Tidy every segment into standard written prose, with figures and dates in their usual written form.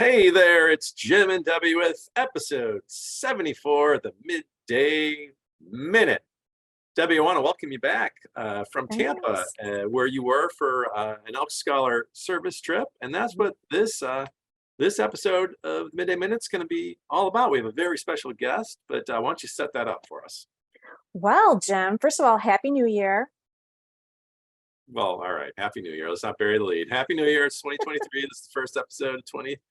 Hey there, it's Jim and Debbie with episode 74 of the Midday Minute. Debbie, I want to welcome you back from Tampa, Thanks. where you were for an Elks Scholar service trip, and that's what this episode of Midday Minute is going to be all about. We have a very special guest, but why don't you set that up for us? Well, Jim, first of all, Happy New Year. Well, all right. Happy New Year. Let's not bury the lead. Happy New Year. It's 2023. This is the first episode of 2023.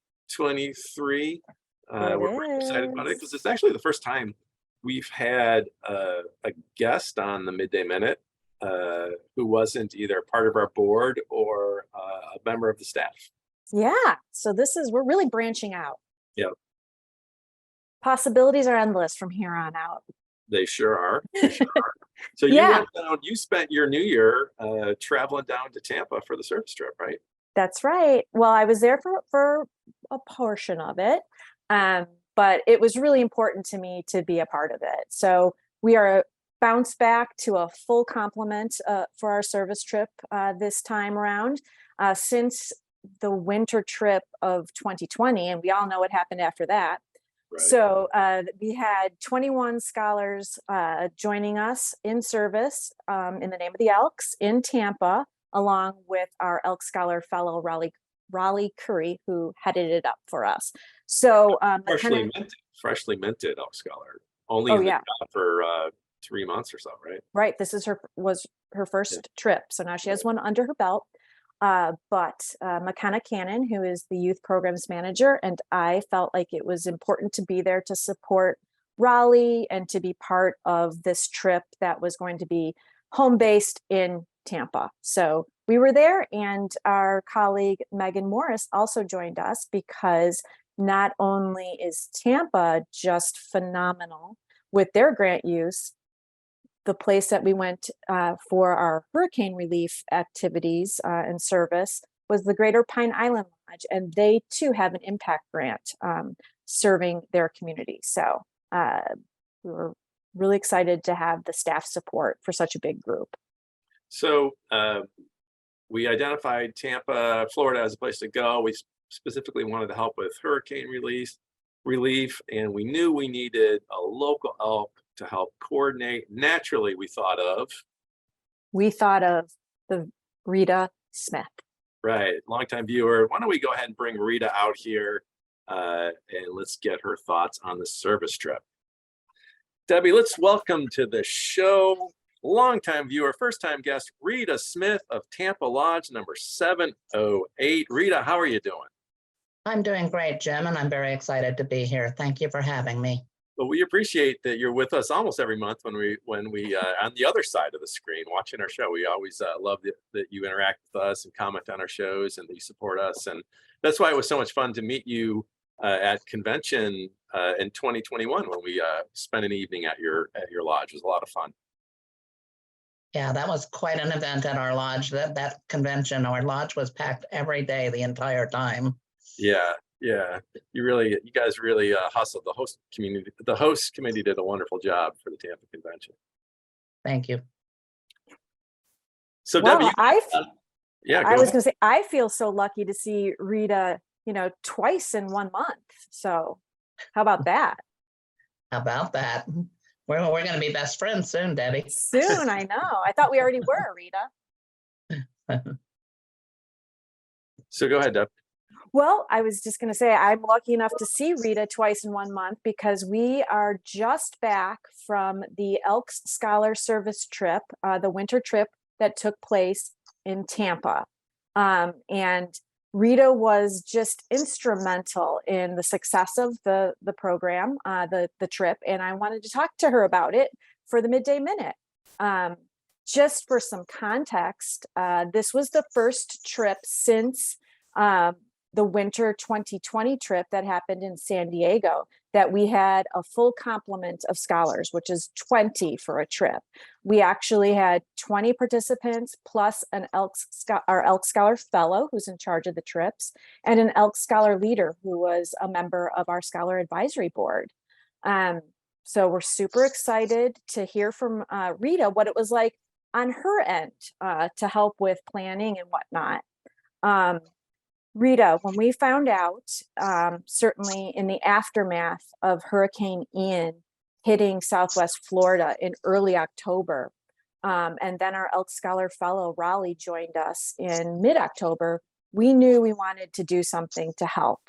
We're pretty excited about it It because is. it's actually the first time we've had a guest on the Midday Minute who wasn't either part of our board or a member of the staff. Yeah. So we're really branching out. Yeah, Possibilities are endless from here on out. they sure are. They sure are. So you Yeah, went down, you spent your New Year traveling down to Tampa for the service trip, right? that's right. Well, I was there for a portion of it. Um, but it was really important to me to be a part of it. So we are bounced back to a full complement for our service trip this time around. Since the winter trip of 2020, and we all know what happened after that. Right. So we had 21 scholars joining us in service in the name of the Elks in Tampa, along with our Elk Scholar fellow Raleigh Curry, who headed it up for us. So Freshly minted Elk Scholar. Only oh in the yeah, job for 3 months or so, right? right. This is her Yeah. first trip, so now she has one under her belt. But McKenna Cannon, who is the youth programs manager, and I felt like it was important to be there to support Raleigh and to be part of this trip that was going to be home based in Tampa. So we were there, and our colleague Megan Morris also joined us because not only is Tampa just phenomenal with their grant use, the place that we went for our hurricane relief activities and service was the Greater Pine Island Lodge, and they too have an impact grant serving their community. So we were really excited to have the staff support for such a big group. So we identified Tampa, Florida as a place to go. We specifically wanted to help with hurricane relief, and we knew we needed a local elk to help coordinate. Naturally, we thought of the Rita Smith. right, longtime viewer. Why don't we go ahead and bring Rita out here and let's get her thoughts on the service trip. Debbie, let's welcome to the show longtime viewer, first time guest, Rita Smith of Tampa Lodge number 708. Rita, how are you doing? I'm doing great, Jim, and I'm very excited to be here. Thank you for having me. Well, we appreciate that you're with us almost every month when we on the other side of the screen watching our show. We always love that you interact with us and comment on our shows and that you support us, and that's why it was so much fun to meet you at convention in 2021 when we spent an evening at your lodge. It was a lot of fun. Yeah, that was quite an event at our lodge. That convention, our lodge was packed every day the entire time. Yeah, yeah. You guys really hustled. The host committee did a wonderful job for the Tampa convention. Thank you. So Well, Debbie, yeah, I go was ahead. going to say, I feel so lucky to see Rita, twice in 1 month. So how about that? How about that? We're going to be best friends soon, Debbie. Soon, I know. I thought we already were, Rita. So go ahead, Deb. Well, I was just going to say, I'm lucky enough to see Rita twice in 1 month because we are just back from the Elks Scholar Service trip, the winter trip that took place in Tampa. And Rita was just instrumental in the success of the program, the trip, and I wanted to talk to her about it for the Midday Minute. Just for some context, this was the first trip since the winter 2020 trip that happened in San Diego that we had a full complement of scholars, which is 20 for a trip. We actually had 20 participants plus our Elk Scholar fellow who's in charge of the trips and an Elk Scholar leader who was a member of our Scholar Advisory Board. So we're super excited to hear from Rita what it was like on her end to help with planning and whatnot. Rita, when we found out, certainly in the aftermath of Hurricane Ian hitting Southwest Florida in early October, and then our Elk Scholar Fellow Raleigh joined us in mid-October, we knew we wanted to do something to help.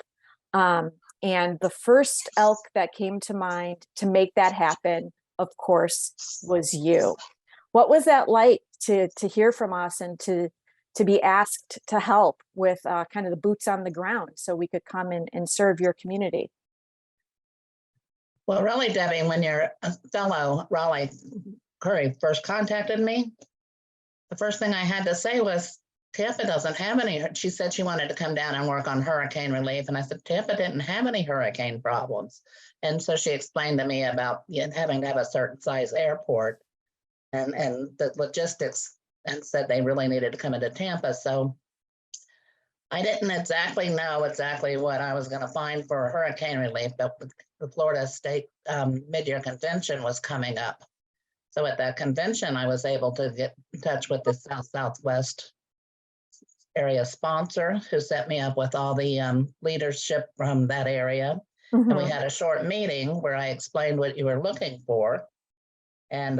And the first elk that came to mind to make that happen, of course, was you. What was that like to hear from us and to be asked to help with kind of the boots on the ground so we could come in and serve your community? Well, really, Debbie, when your fellow Raleigh Curry first contacted me, the first thing I had to say was, Tampa doesn't have any. She said she wanted to come down and work on hurricane relief. And I said, Tampa didn't have any hurricane problems. And so she explained to me about having to have a certain size airport and the logistics, and said they really needed to come into Tampa. So I didn't exactly know what I was going to find for hurricane relief, but the Florida State mid-year convention was coming up. So at that convention, I was able to get in touch with the Southwest area sponsor, who set me up with all the leadership from that area. And we had a short meeting where I explained what you were looking for. And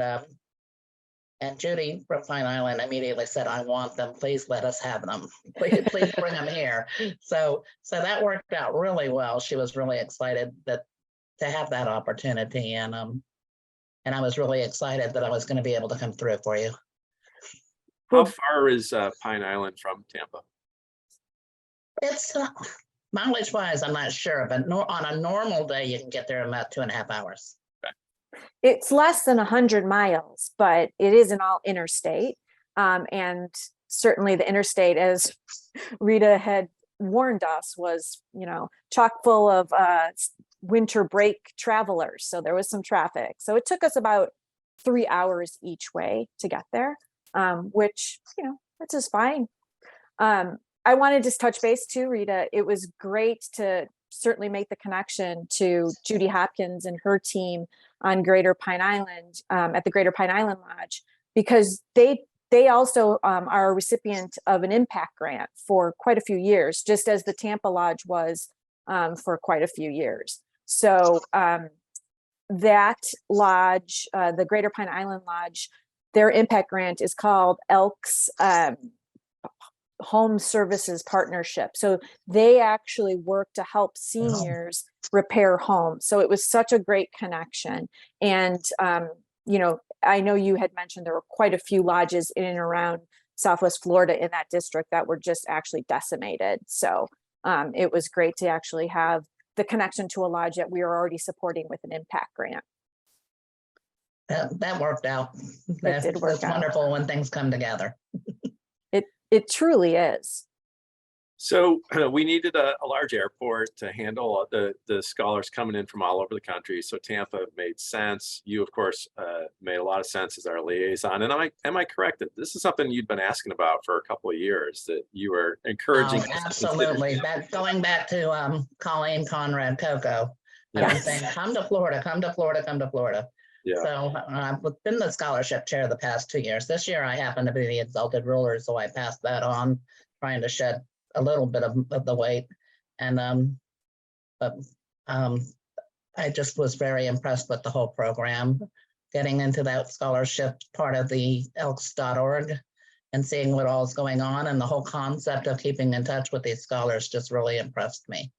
Judy from Pine Island immediately said, I want them. Please let us have them. Please bring them here. So that worked out really well. She was really excited to have that opportunity. And I was really excited that I was going to be able to come through for you. How far is Pine Island from Tampa? It's mileage wise, I'm not sure, but on a normal day, you can get there in about 2.5 hours. It's less than 100 miles, but it is an all interstate. And certainly the interstate, as Rita had warned us, was, chock full of winter break travelers. So there was some traffic. So it took us about 3 hours each way to get there, which, that's just fine. I wanted to touch base too, Rita. It was great to certainly make the connection to Judy Hopkins and her team on Greater Pine Island, at the Greater Pine Island Lodge, because they also are a recipient of an impact grant for quite a few years, just as the Tampa Lodge was for quite a few years. So that lodge, the Greater Pine Island Lodge, their impact grant is called Elks Home Services Partnership. So they actually work to help seniors repair homes. So it was such a great connection. And, I know you had mentioned there were quite a few lodges in and around Southwest Florida in that district that were just actually decimated. So it was great to actually have the connection to a lodge that we were already supporting with an impact grant. That worked out. It did work It's out. wonderful when things come together. It truly is. So we needed a large airport to handle the scholars coming in from all over the country. So Tampa made sense. You, of course, made a lot of sense as our liaison. And am I correct that this is something you'd been asking about for a couple of years, that you were encouraging? Absolutely. Going back to Colleen Conrad Coco, I've been saying, come to Florida, come to Florida, come to Florida. Yeah. So I've been the scholarship chair the past 2 years. This year I happen to be the Exalted ruler, so I passed that on, trying to shed a little bit of the weight. And I just was very impressed with the whole program, getting into that scholarship part of the elks.org and seeing what all is going on, and the whole concept of keeping in touch with these scholars just really impressed me.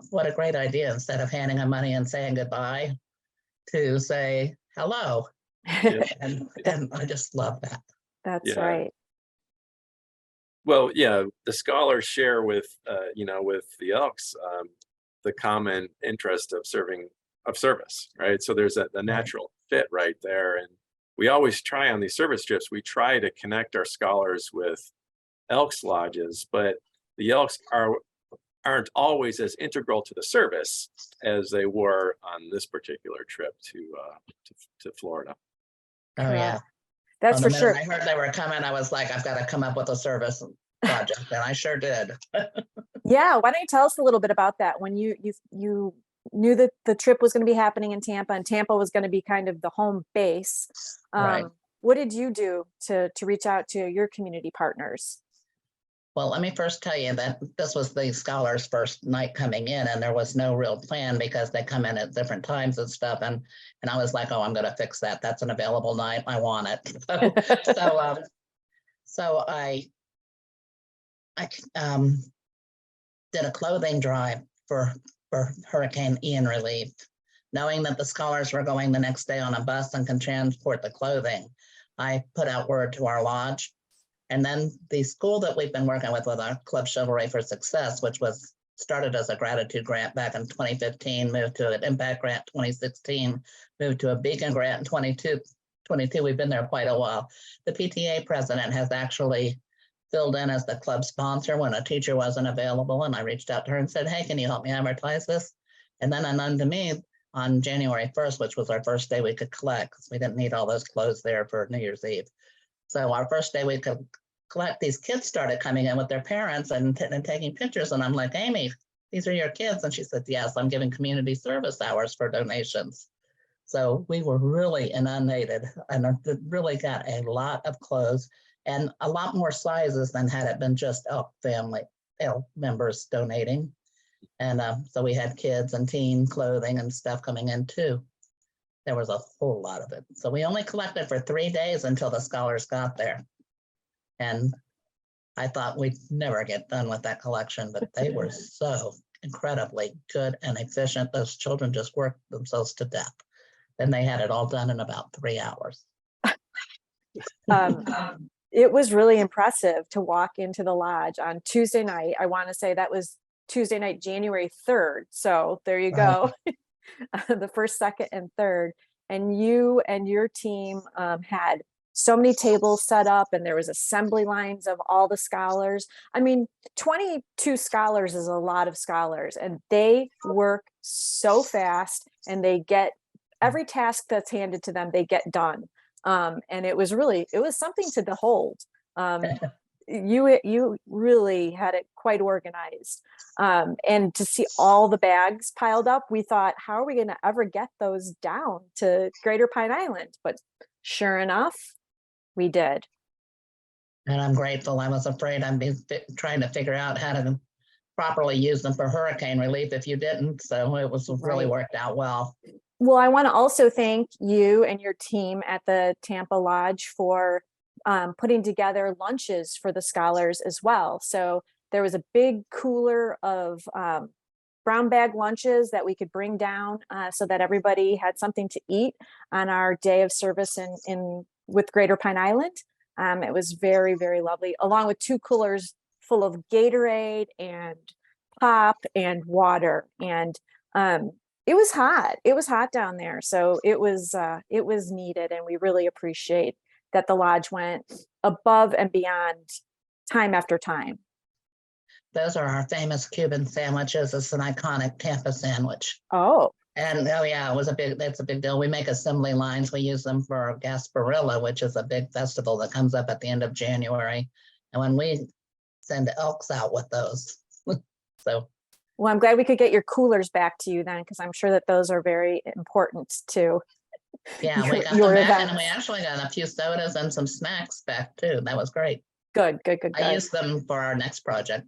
What a great idea, instead of handing them money and saying goodbye, to say hello. and I just love that. That's right. Well, yeah, the scholars share with with the Elks the common interest of service, right? So there's a natural fit right there. And we always try on these service trips, we try to connect our scholars with Elks lodges, but the Elks aren't always as integral to the service as they were on this particular trip to Florida. Oh yeah, that's for sure. I heard they were coming, I was like, I've got to come up with a service project, and I sure did. Yeah, why don't you tell us a little bit about that? When you knew that the trip was going to be happening in Tampa, and Tampa was going to be kind of the home base. Right. What did you do to reach out to your community partners? Well, let me first tell you that this was the scholars' first night coming in, and there was no real plan because they come in at different times and stuff. And I was like, oh, I'm going to fix that. That's an available night. I want it. So I did a clothing drive for Hurricane Ian relief, knowing that the scholars were going the next day on a bus and can transport the clothing. I put out word to our lodge. And then the school that we've been working with our Club Chivalry for Success, which was started as a gratitude grant back in 2015, moved to an impact grant 2016, moved to a beacon grant in 22. We've been there quite a while. The PTA president has actually filled in as the club sponsor when a teacher wasn't available. And I reached out to her and said, hey, can you help me advertise this? And then unknown to me, on January 1st, which was our first day we could collect, because we didn't need all those clothes there for New Year's Eve. So our first day we could collect, these kids started coming in with their parents and taking pictures. And I'm like, Amy, these are your kids. And she said, yes, I'm giving community service hours for donations. So we were really inundated and really got a lot of clothes and a lot more sizes than had it been just Elk family, Elk members donating. And so we had kids and teen clothing and stuff coming in too. There was a whole lot of it. So we only collected for 3 days until the scholars got there. And I thought we'd never get done with that collection, but they were so incredibly good and efficient. Those children just worked themselves to death. Then they had it all done in about 3 hours. It was really impressive to walk into the lodge on Tuesday night. I want to say that was Tuesday night, January 3rd. So there you go. The first, second, and third. And you and your team had so many tables set up, and there was assembly lines of all the scholars. I mean, 22 scholars is a lot of scholars, and they work so fast, and they get every task that's handed to them, they get done. And it was something to behold. You really had it quite organized. And to see all the bags piled up, we thought, how are we going to ever get those down to Greater Pine Island? But sure enough, we did. And I'm grateful. I was afraid I'd be trying to figure out how to properly use them for hurricane relief if you didn't. So it was really worked out well. Well, I want to also thank you and your team at the Tampa Lodge for putting together lunches for the scholars as well. So there was a big cooler of brown bag lunches that we could bring down so that everybody had something to eat on our day of service with Greater Pine Island. It was very, very lovely, along with 2 coolers full of Gatorade and pop and water. And it was hot. It was hot down there. So it was needed. And we really appreciate that the lodge went above and beyond time after time. Those are our famous Cuban sandwiches. It's an iconic Tampa sandwich. Oh. And that's a big deal. We make assembly lines. We use them for our Gasparilla, which is a big festival that comes up at the end of January. And when we send Elks out with those. So. Well, I'm glad we could get your coolers back to you then, because I'm sure that those are very important too. Yeah, we got them back, and we actually got a few sodas and some snacks back too. That was great. Good. I used them for our next project.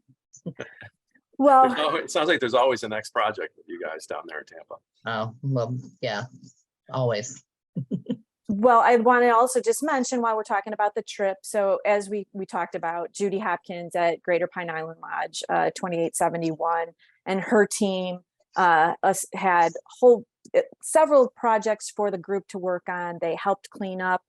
Well, it sounds like there's always a next project with you guys down there in Tampa. Oh, well, yeah, always. Well, I want to also just mention while we're talking about the trip. So as we talked about, Judy Hopkins at Greater Pine Island Lodge, 2871, and her team had several projects for the group to work on. They helped clean up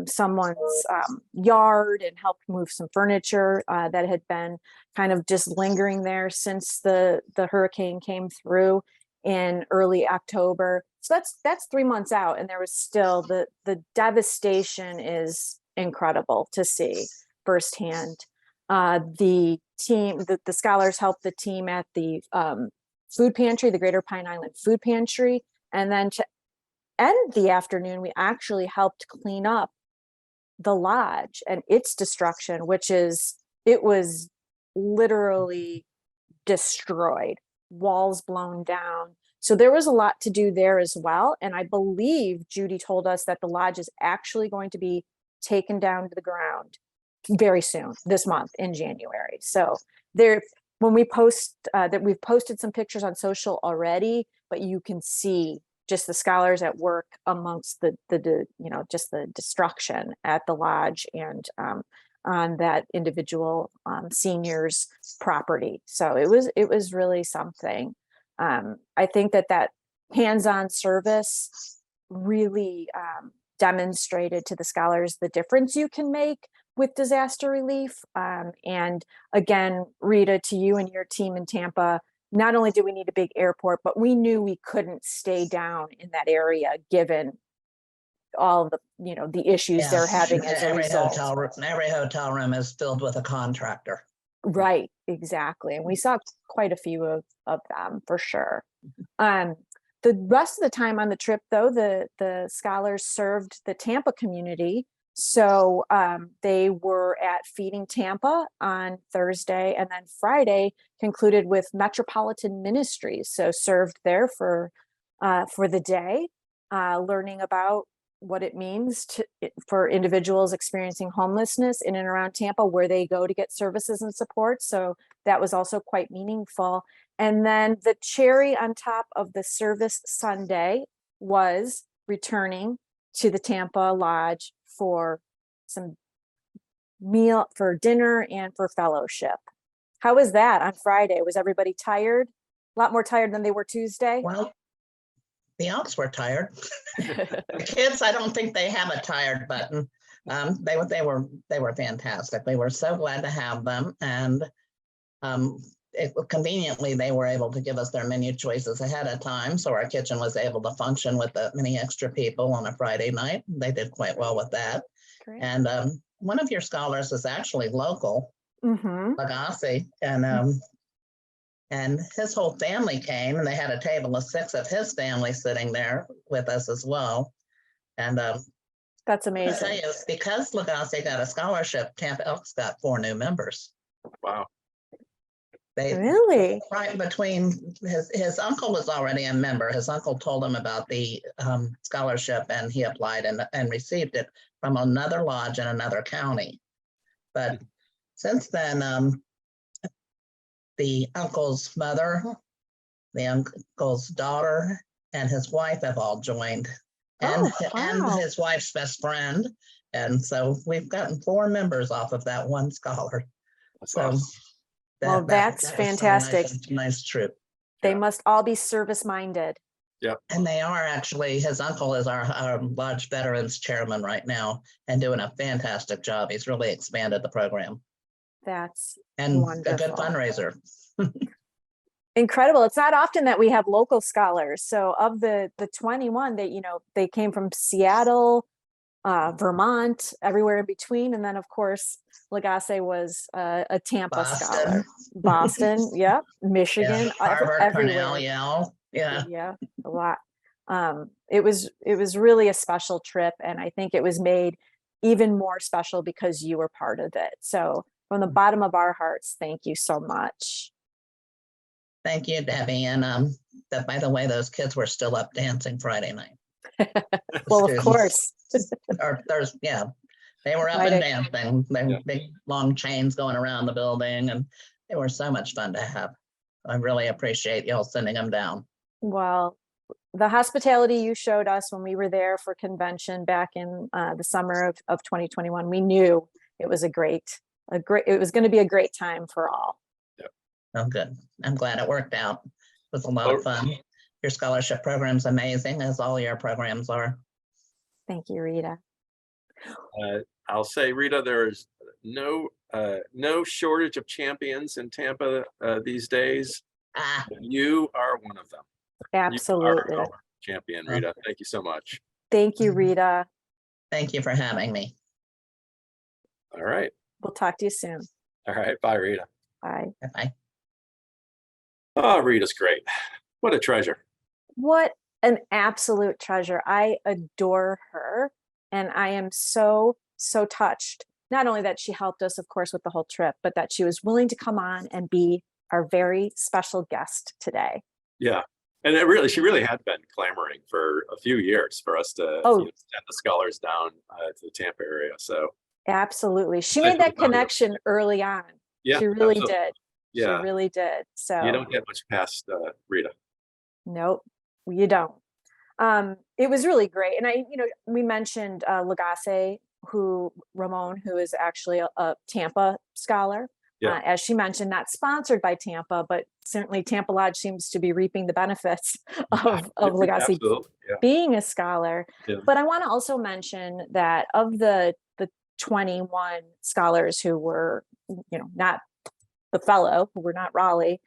someone's yard and helped move some furniture that had been kind of just lingering there since the hurricane came through in early October. So that's 3 months out, and there was still the devastation is incredible to see firsthand. The team, the scholars helped the team at the food pantry, the Greater Pine Island Food Pantry, and then to end the afternoon, we actually helped clean up the lodge and its destruction, it was literally destroyed, walls blown down. So there was a lot to do there as well. And I believe Judy told us that the lodge is actually going to be taken down to the ground very soon, this month in January. So when we post that, we've posted some pictures on social already, but you can see just the scholars at work amongst the just the destruction at the lodge and on that individual senior's property. So it was really something. I think that hands-on service really demonstrated to the scholars the difference you can make with disaster relief. And again, Rita, to you and your team in Tampa, not only do we need a big airport, but we knew we couldn't stay down in that area given all the the issues they're having as a result. Every hotel room is filled with a contractor. Right, exactly. And we saw quite a few of them for sure. The rest of the time on the trip, though, the scholars served the Tampa community. So they were at Feeding Tampa on Thursday, and then Friday concluded with Metropolitan Ministries. So served there for the day, learning about what it means for individuals experiencing homelessness in and around Tampa, where they go to get services and support. So that was also quite meaningful. And then the cherry on top of the service Sunday was returning to the Tampa Lodge for some meal, for dinner and for fellowship. How was that on Friday? Was everybody tired? A lot more tired than they were Tuesday? Well, the Elks were tired. The kids, I don't think they have a tired button. They were fantastic. We were so glad to have them, and conveniently they were able to give us their menu choices ahead of time, so our kitchen was able to function with the many extra people on a Friday night. They did quite well with that. Great. And one of your scholars is actually local, Lagasse, and his whole family came, and they had a table of 6 of his family sitting there with us as well. And that's amazing. I tell you, because Lagasse got a scholarship, Tampa Elks got 4 new members. Wow. Really? Right between his uncle was already a member. His uncle told him about the scholarship, and he applied and received it from another lodge in another county. But since then, the uncle's mother, the uncle's daughter, and his wife have all joined, and his wife's best friend. And so we've gotten 4 members off of that one scholar. That's so awesome. That's fantastic. Nice trip. They must all be service-minded. Yep. And they are actually. His uncle is our Lodge Veterans Chairman right now and doing a fantastic job. He's really expanded the program. That's wonderful. A good fundraiser. Incredible. It's not often that we have local scholars. So of the 21 that, they came from Seattle, Vermont, everywhere in between. And then of course, Lagasse was a Tampa scholar. Boston, yeah, Michigan, Harvard, everywhere. Cornell, Yale. Yeah, a lot. It was really a special trip, and I think it was made even more special because you were part of it. So from the bottom of our hearts, thank you so much. Thank you, Debbie. And by the way, those kids were still up dancing Friday night. Well, of course. They were up and dancing. They were big long chains going around the building, and they were so much fun to have. I really appreciate y'all sending them down. Well, the hospitality you showed us when we were there for convention back in the summer of 2021, we knew it was it was going to be a great time for all. Yep. Oh, good. I'm glad it worked out. It was a lot of fun. Your scholarship program's amazing, as all your programs are. Thank you, Rita. I'll say, Rita, there's no shortage of champions in Tampa these days. You are one of them. Absolutely. You are our champion, Rita. Thank you so much. Thank you, Rita. Thank you for having me. All right. We'll talk to you soon. All right. Bye, Rita. Bye. Bye. Oh, Rita's great. What a treasure. What an absolute treasure. I adore her. And I am so touched. Not only that she helped us, of course, with the whole trip, but that she was willing to come on and be our very special guest today. Yeah. And she really had been clamoring for a few years for us to send the scholars down to the Tampa area. So Absolutely. She I made that feel connection early on. Yeah, She really absolutely. did. She Yeah, really did. you So, don't get much past Rita. nope, you don't. It was really great. And we mentioned Lagasse, Ramon, who is actually a Tampa scholar. Yeah, As she mentioned, not sponsored by Tampa, but certainly Tampa Lodge seems to be reaping the benefits of Lagasse absolutely. Yeah, being a scholar. yeah, But I want to also mention that of the 21 scholars who were, not the fellow, who were not Raleigh,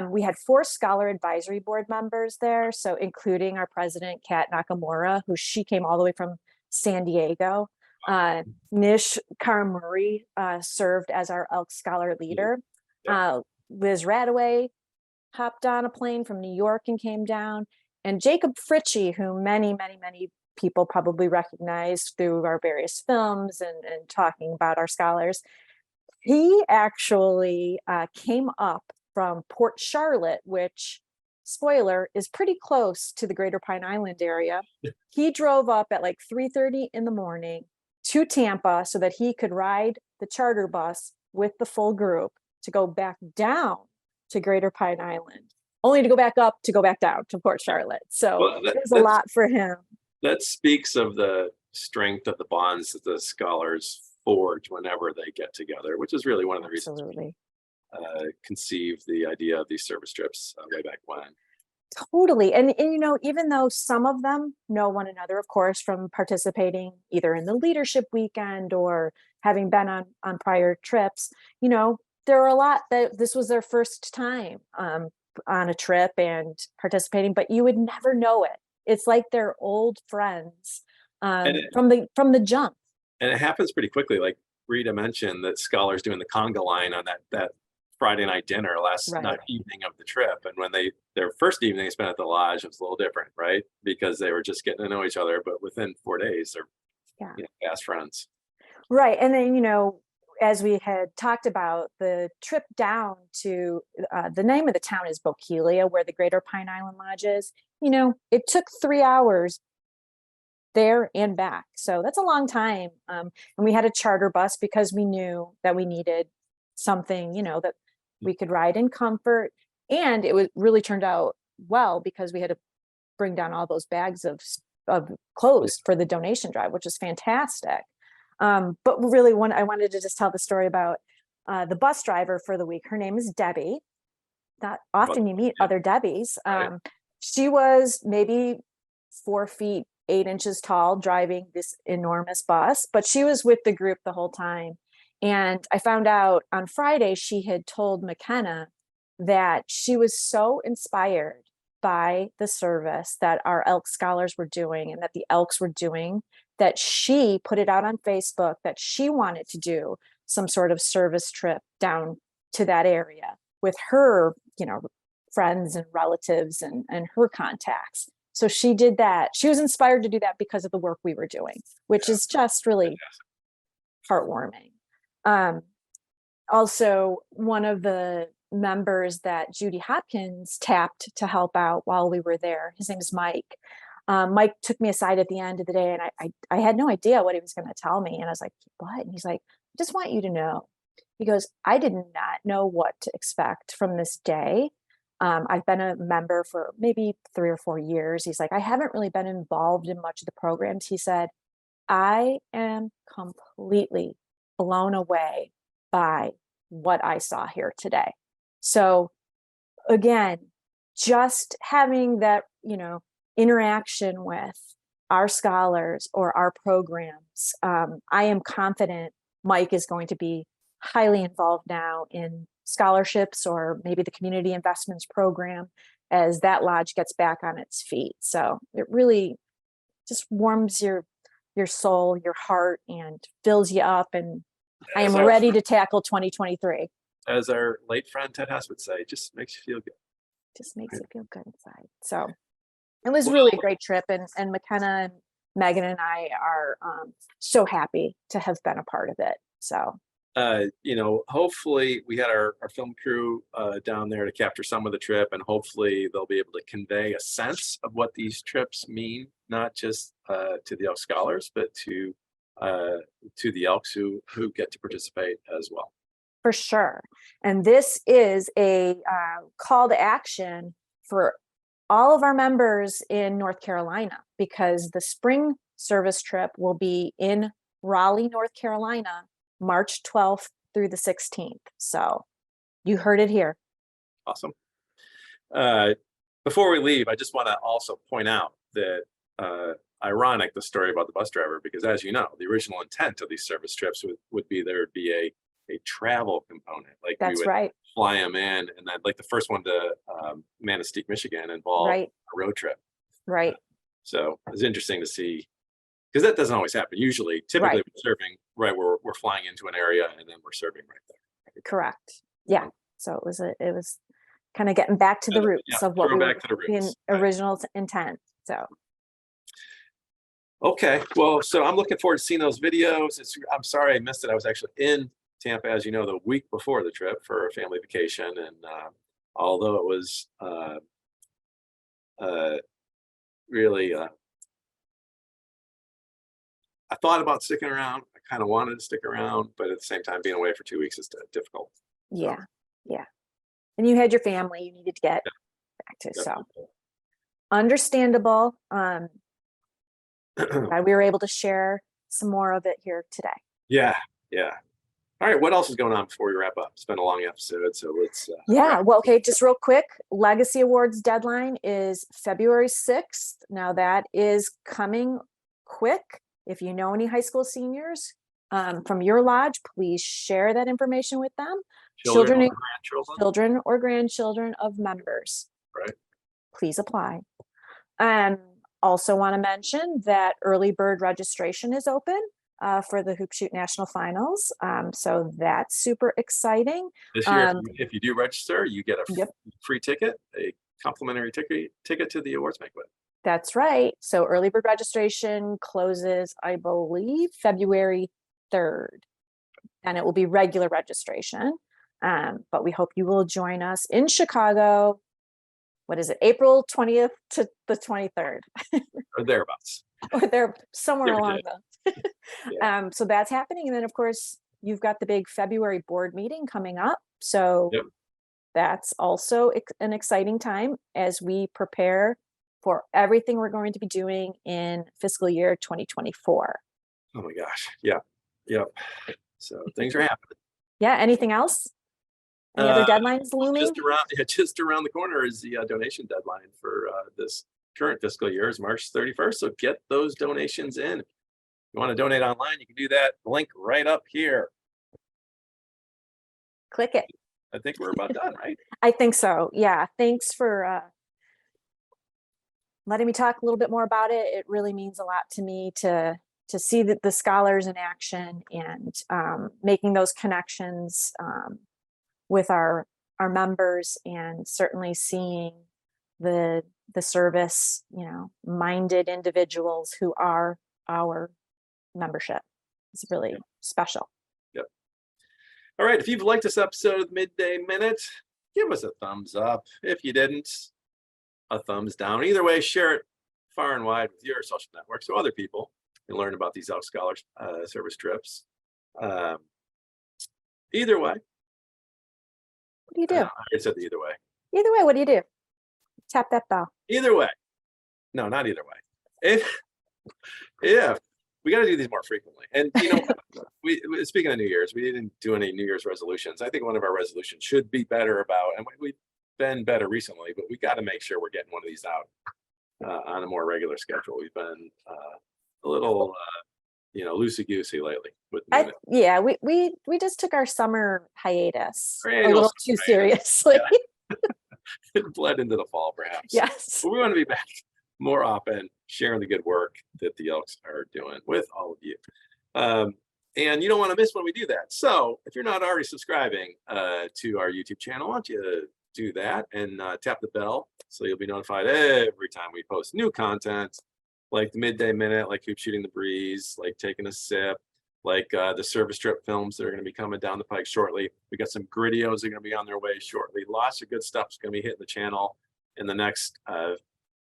we had 4 scholar advisory board members there. So including our president, Kat Nakamura, she came all the way from San Diego. Nish Karamuri served as our Elks scholar leader. yeah. Liz Radaway hopped on a plane from New York and came down. And Jacob Fritchie, who many, many, many people probably recognize through our various films and talking about our scholars, he actually came up from Port Charlotte, which, spoiler, is pretty close to the Greater Pine Island area. He drove up at like 3:30 in the morning to Tampa so that he could ride the charter bus with the full group to go back down to Greater Pine Island, only to go back up to go back down to Port Charlotte. So Well, there's a lot for him. that speaks of the strength of the bonds that the scholars forge whenever they get together, which is really one of the reasons we Absolutely. conceived the idea of these service trips way back when. Totally. And even though some of them know one another, of course, from participating either in the leadership weekend or having been on prior trips, there are a lot that this was their first time on a trip and participating, but you would never know it. It's like they're old friends from the jump. And it happens pretty quickly. Like Rita mentioned, that scholars doing the conga line on that Friday night dinner last Right. night evening of the trip, and when their first evening they spent at the lodge, it was a little different, right? Because they were just getting to know each other, but within 4 days they're fast friends. Right. And then, as we had talked about, the trip down to the name of the town is Bokeelia, where the Greater Pine Island Lodge is. It took 3 hours there and back. So that's a long time. And we had a charter bus because we knew that we needed something, that we could ride in comfort. And it was really turned out well because we had to bring down all those bags of clothes for the donation drive, which is fantastic. But really, I wanted to just tell the story about the bus driver for the week. Her name is Debbie. Not often you meet other Debbies. Right. She was maybe 4 feet 8 inches tall, driving this enormous bus, but she was with the group the whole time. And I found out on Friday she had told McKenna that she was so inspired by the service that our Elks scholars were doing and that the Elks were doing, that she put it out on Facebook that she wanted to do some sort of service trip down to that area with her, friends and relatives and her contacts. So she did that. She was inspired to do that because of the work we were doing, which is just really heartwarming. Also, one of the members that Judy Hopkins tapped to help out while we were there, his name is Mike. Mike took me aside at the end of the day, and I had no idea what he was going to tell me. And I was like, what? And he's like, I just want you to know. He goes, I did not know what to expect from this day. I've been a member for maybe 3 or 4 years. He's like, I haven't really been involved in much of the programs. He said, I am completely blown away by what I saw here today. So again, just having that, interaction with our scholars or our programs, I am confident Mike is going to be highly involved now in scholarships or maybe the community investments program as that lodge gets back on its feet. So it really just warms your soul, your heart, and fills you up. And I am ready to tackle 2023. As our late friend Ted Hess would say, just makes you feel good. Just makes you feel good inside. So it was really a great trip. And McKenna and Megan and I are so happy to have been a part of it. So hopefully we had our film crew down there to capture some of the trip, and hopefully they'll be able to convey a sense of what these trips mean, not just to the Elks scholars, but to to the Elks who get to participate as well. For sure. And this is a call to action for all of our members in North Carolina, because the spring service trip will be in Raleigh, North Carolina, March 12th through the 16th. So you heard it here. Awesome. Before we leave, I just want to also point out that ironic, the story about the bus driver, because as you know, the original intent of these service trips would be there would be a travel component. Like we That's would right. fly them in, and then like the first one to Manistee, Michigan involved Right. a road trip. Right. So it's interesting to see, because that doesn't always happen. Usually, typically Right. we're serving right where we're flying into an area and then we're serving right there. Correct. Yeah. So it was kind of getting back to the roots Yeah, of what throw we back were to the in roots. Right. original intent. So Okay, well, so I'm looking forward to seeing those videos. I'm sorry I missed it. I was actually in Tampa, as you know, the week before the trip for a family vacation, and although it was really, I thought about sticking around. I kind of wanted to stick around, but at the same time, being away for 2 weeks is difficult. yeah. Yeah. And you had your family you needed to get back to. So Definitely. understandable. Glad we were able to share some more of it here today. Yeah, yeah. All right, what else is going on before we wrap up? It's been a long episode, so let's. Yeah, well, okay, just real quick, Legacy Awards deadline is February 6th. Now that is coming quick. If you know any high school seniors from your lodge, please share that information with them. Children or grandchildren. Children or grandchildren of members. Right. Please apply. Also want to mention that early bird registration is open for the Hoop Shoot National Finals. So that's super exciting. This year, if you do register, you get a Yep. free ticket, a complimentary ticket to the awards banquet. That's right. So early bird registration closes, I believe, February 3rd. And it will be regular registration. But we hope you will join us in Chicago. What is it? April 20th to the 23rd. Or thereabouts. Or they're somewhere Give or along take. the. Yeah. So that's happening. And then, of course, you've got the big February board meeting coming up. So Yep. that's also an exciting time as we prepare for everything we're going to be doing in fiscal year 2024. Oh my gosh. Yeah. Yep. So things are happening. Yeah. Anything else? Any other deadlines looming? Just around the corner is the donation deadline for this current fiscal year is March 31st. So get those donations in. If you want to donate online, you can do that. Link right up here. Click it. I think we're about done, right? I think so. Yeah. Thanks for letting me talk a little bit more about it. It really means a lot to me to see the scholars in action and making those connections with our members, and certainly seeing the service, minded individuals who are our membership. It's really special. Yep. All right. If you've liked this episode of Midday Minute, give us a thumbs up. If you didn't, a thumbs down. Either way, share it far and wide with your social network so other people can learn about these Elks Scholars service trips. Either way. What do you do? I said either way. Either way, what do you do? Tap that bell. Either way. No, not either way. Yeah, we got to do these more frequently. And we speaking of New Year's, we didn't do any New Year's resolutions. I think one of our resolutions should be better about, and we've been better recently, but we got to make sure we're getting one of these out on a more regular schedule. We've been a little loosey goosey lately with we just took our summer hiatus a Annual little too seriously. Yeah. It bled into the fall, perhaps. Yes. But we want to be back more often, sharing the good work that the Elks are doing with all of you. And you don't want to miss when we do that. So if you're not already subscribing to our YouTube channel, why don't you do that and tap the bell so you'll be notified every time we post new content, like the Midday Minute, like Hoop Shooting the Breeze, like Taking a Sip, like the service trip films that are going to be coming down the pike shortly. We got some Griddios that are going to be on their way shortly. Lots of good stuff is going to be hitting the channel in the next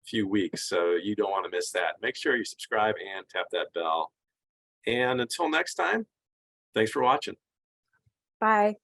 few weeks. So you don't want to miss that. Make sure you subscribe and tap that bell. And until next time, thanks for watching. Bye.